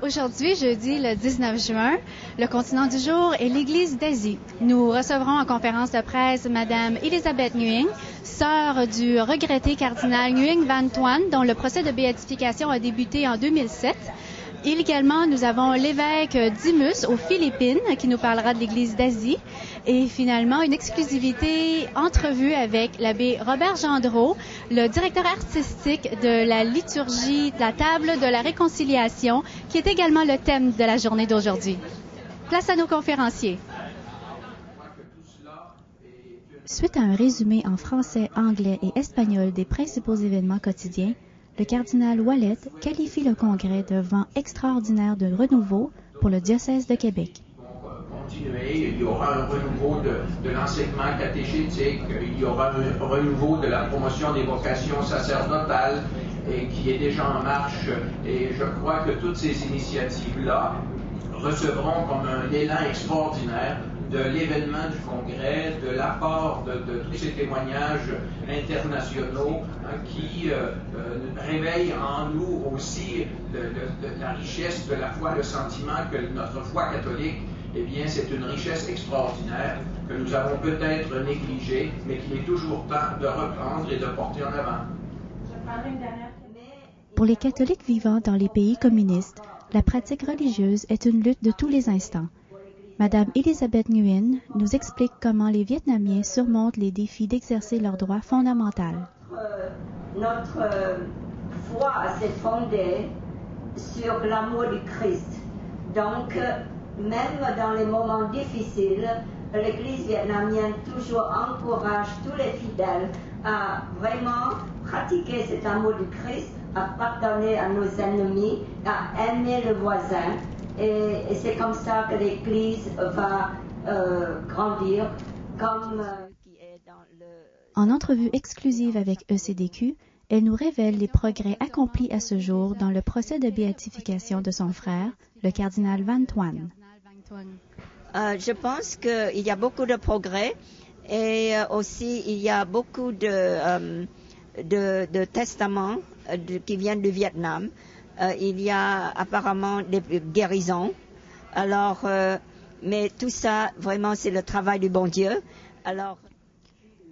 Aujourd'hui, jeudi le 19 juin, le continent du jour est l'Église d'Asie. Nous recevrons en conférence de presse Mme Elizabeth Nguyen, sœur du regretté cardinal Nguyen Van Thuan, dont le procès de béatification a débuté en 2007. Également, nous avons l'évêque Dimus aux Philippines qui nous parlera de l'Église d'Asie. Et finalement, une exclusivité entrevue avec l'abbé Robert Gendreau, le directeur artistique de la liturgie de la table de la réconciliation, qui est également le thème de la journée d'aujourd'hui. Place à nos conférenciers. Suite à un résumé en français, anglais et espagnol des principaux événements quotidiens, le cardinal Ouellet qualifie le congrès de vent extraordinaire de renouveau pour le diocèse de Québec. Il y aura un renouveau de l'enseignement catéchétique, il y aura un renouveau de la promotion des vocations sacerdotales et qui est déjà en marche. Et je crois que toutes ces initiatives-là recevront comme un élan extraordinaire de l'événement du Congrès, de l'apport de tous ces témoignages internationaux qui réveillent en nous aussi la richesse de la foi, le sentiment que notre foi catholique, eh bien, c'est une richesse extraordinaire que nous avons peut-être négligée, mais qu'il est toujours temps de reprendre et de porter en avant. Pour les catholiques vivant dans les pays communistes, la pratique religieuse est une lutte de tous les instants. Madame Elizabeth Nguyen nous explique comment les Vietnamiens surmontent les défis d'exercer leurs droits fondamentaux. Notre foi s'est fondée sur l'amour du Christ. Donc, même dans les moments difficiles, l'Église vietnamienne toujours encourage tous les fidèles à vraiment pratiquer cet amour du Christ, à pardonner à nos ennemis, à aimer le voisin. Et c'est comme ça que l'Église va grandir. En entrevue exclusive avec ECDQ, elle nous révèle les progrès accomplis à ce jour dans le procès de béatification de son frère, le cardinal Van Thuan. Je pense qu'il y a beaucoup de progrès et aussi il y a beaucoup de testaments qui viennent du Vietnam. Il y a apparemment des guérisons. Alors, mais tout ça, vraiment, c'est le travail du bon Dieu. Alors,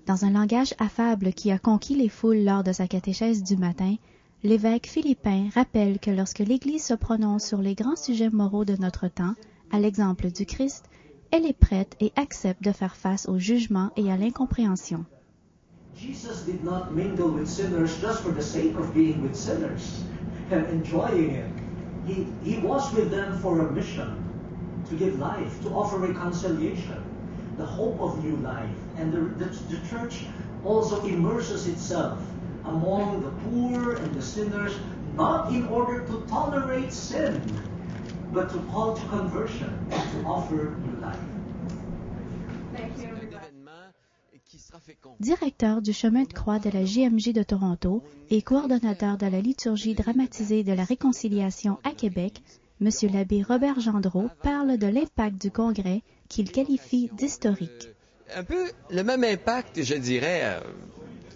dans un langage affable qui a conquis les foules lors de sa catéchèse du matin, l'évêque philippin rappelle que lorsque l'Église se prononce sur les grands sujets moraux de notre temps, à l'exemple du Christ, elle est prête et accepte de faire face au jugement et à l'incompréhension. Jesus did not mingle with sinners just for the sake of being with sinners and enjoying it. He was with them for a mission, to give life, to offer reconciliation, the hope of new life. And the church also immerses itself among the poor and the sinners, not in order to tolerate sin, but to call to conversion and to offer new life. Directeur du chemin de croix de la JMJ de Toronto et coordonnateur de la liturgie dramatisée de la réconciliation à Québec, M. l'abbé Robert Gendreau parle de l'impact du Congrès qu'il qualifie d'historique. Un peu le même impact, je dirais,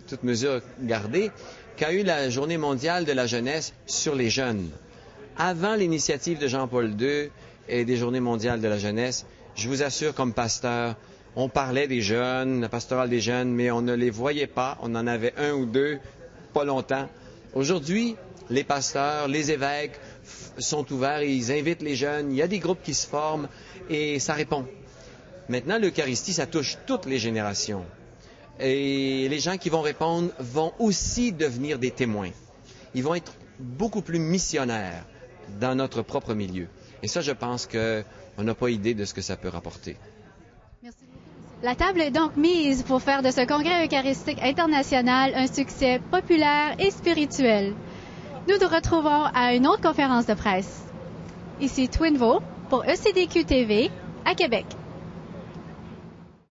toute mesure gardée, qu'a eu la Journée mondiale de la jeunesse sur les jeunes. Avant l'initiative de Jean-Paul II et des Journées mondiales de la jeunesse, je vous assure, comme pasteur, on parlait des jeunes, la pastorale des jeunes, mais on ne les voyait pas. On en avait un ou deux, pas longtemps. Aujourd'hui, les pasteurs, les évêques sont ouverts et ils invitent les jeunes. Il y a des groupes qui se forment et ça répond. Maintenant, l'Eucharistie, ça touche toutes les générations. Et les gens qui vont répondre vont aussi devenir des témoins. Ils vont être beaucoup plus missionnaires dans notre propre milieu. Et ça, je pense qu'on n'a pas idée de ce que ça peut rapporter. Merci. La table est donc mise pour faire de ce congrès eucharistique international un succès populaire et spirituel. Nous nous retrouvons à une autre conférence de presse. Ici Twinvo pour ECDQ TV à Québec.